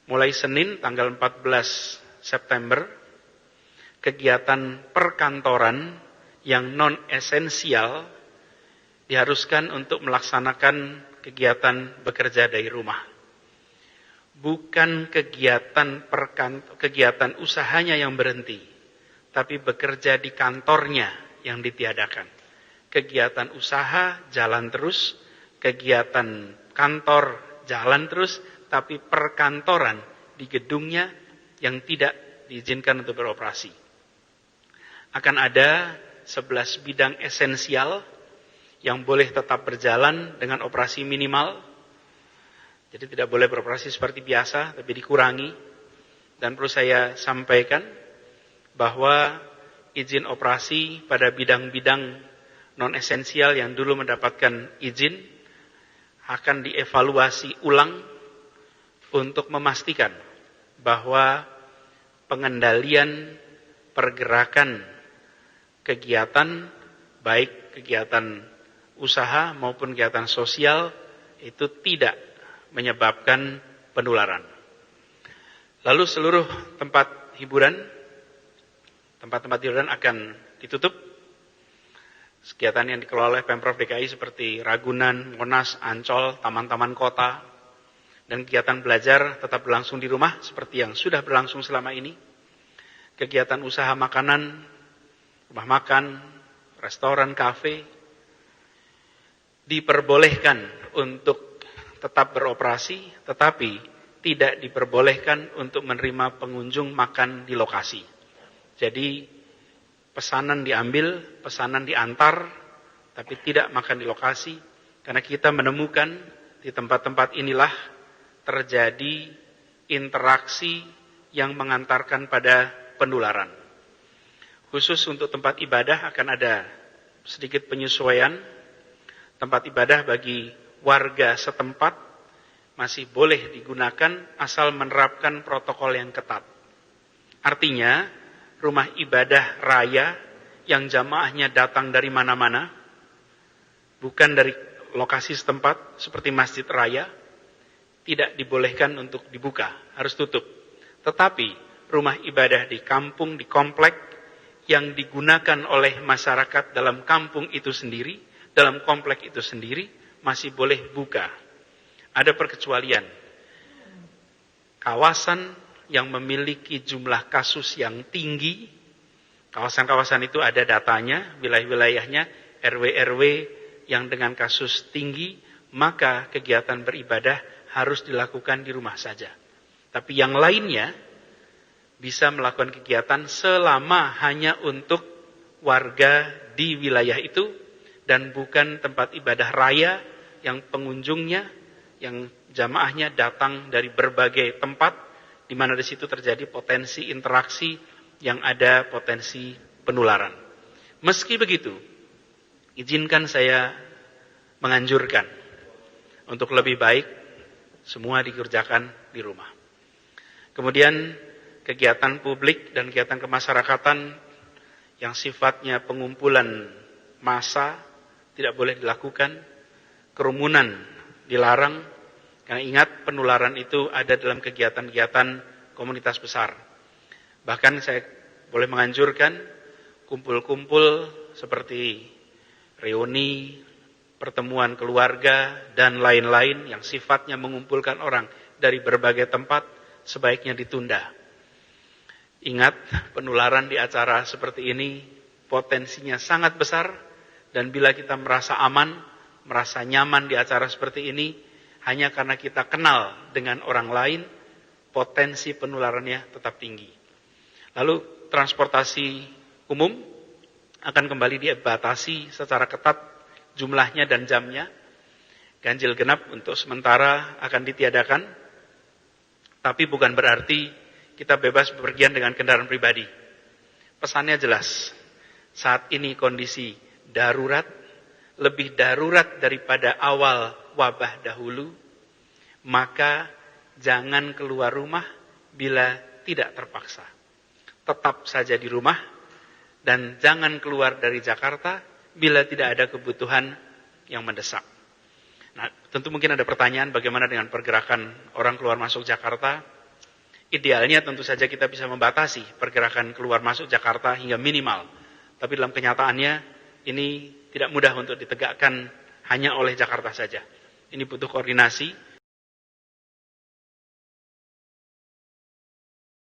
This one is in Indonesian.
Mulai Senin tanggal 14 September, kegiatan perkantoran yang non-esensial diharuskan untuk melaksanakan kegiatan bekerja dari rumah. Bukan kegiatan usahanya yang berhenti, tapi bekerja di kantornya yang ditiadakan. Kegiatan usaha jalan terus, kegiatan kantor jalan terus, tapi perkantoran di gedungnya yang tidak diizinkan untuk beroperasi. Akan ada 11 bidang esensial yang boleh tetap berjalan dengan operasi minimal. Jadi tidak boleh beroperasi seperti biasa, tapi dikurangi. Dan perlu saya sampaikan bahwa izin operasi pada bidang-bidang non-esensial yang dulu mendapatkan izin akan dievaluasi ulang untuk memastikan bahwa pengendalian pergerakan kegiatan, baik kegiatan usaha maupun kegiatan sosial, itu tidak menyebabkan penularan. Lalu seluruh tempat hiburan akan ditutup. Kegiatan yang dikelola oleh Pemprov DKI seperti Ragunan, Monas, Ancol, taman-taman kota, dan kegiatan belajar tetap berlangsung di rumah seperti yang sudah berlangsung selama ini. Kegiatan usaha makanan, rumah makan, restoran, kafe, diperbolehkan untuk tetap beroperasi, tetapi tidak diperbolehkan untuk menerima pengunjung makan di lokasi. Jadi pesanan diambil, pesanan diantar, tapi tidak makan di lokasi, karena kita menemukan di tempat-tempat inilah terjadi interaksi yang mengantarkan pada penularan. Khusus untuk tempat ibadah akan ada sedikit penyesuaian. Tempat ibadah bagi warga setempat masih boleh digunakan asal menerapkan protokol yang ketat. Artinya, rumah ibadah raya yang jamaahnya datang dari mana-mana, bukan dari lokasi setempat seperti masjid raya, tidak dibolehkan untuk dibuka, harus tutup. Tetapi rumah ibadah di kampung, di komplek yang digunakan oleh masyarakat dalam kampung itu sendiri, dalam komplek itu sendiri, masih boleh buka. Ada perkecualian. Kawasan yang memiliki jumlah kasus yang tinggi, kawasan-kawasan itu ada datanya, wilayah-wilayahnya, RW-RW yang dengan kasus tinggi, maka kegiatan beribadah harus dilakukan di rumah saja. Tapi yang lainnya bisa melakukan kegiatan selama hanya untuk warga di wilayah itu dan bukan tempat ibadah raya yang pengunjungnya, yang jamaahnya datang dari berbagai tempat, di mana di situ terjadi potensi interaksi yang ada potensi penularan. Meski begitu, izinkan saya menganjurkan untuk lebih baik semua dikerjakan di rumah. Kemudian kegiatan publik dan kegiatan kemasyarakatan yang sifatnya pengumpulan massa tidak boleh dilakukan, kerumunan dilarang, karena ingat penularan itu ada dalam kegiatan-kegiatan komunitas besar. Bahkan saya boleh menganjurkan kumpul-kumpul seperti reuni, pertemuan keluarga, dan lain-lain yang sifatnya mengumpulkan orang dari berbagai tempat, sebaiknya ditunda. Ingat, penularan di acara seperti ini potensinya sangat besar, dan bila kita merasa aman, merasa nyaman di acara seperti ini, hanya karena kita kenal dengan orang lain, potensi penularannya tetap tinggi. Lalu transportasi umum akan kembali dibatasi secara ketat jumlahnya dan jamnya. Ganjil genap untuk sementara akan ditiadakan, tapi bukan berarti kita bebas bepergian dengan kendaraan pribadi. Pesannya jelas, saat ini kondisi darurat, lebih darurat daripada awal wabah dahulu, maka jangan keluar rumah bila tidak terpaksa. Tetap saja di rumah dan jangan keluar dari Jakarta bila tidak ada kebutuhan yang mendesak. Nah, tentu mungkin ada pertanyaan bagaimana dengan pergerakan orang keluar masuk Jakarta. Idealnya tentu saja kita bisa membatasi pergerakan keluar masuk Jakarta hingga minimal. Tapi dalam kenyataannya ini tidak mudah untuk ditegakkan hanya oleh Jakarta saja. Ini butuh koordinasi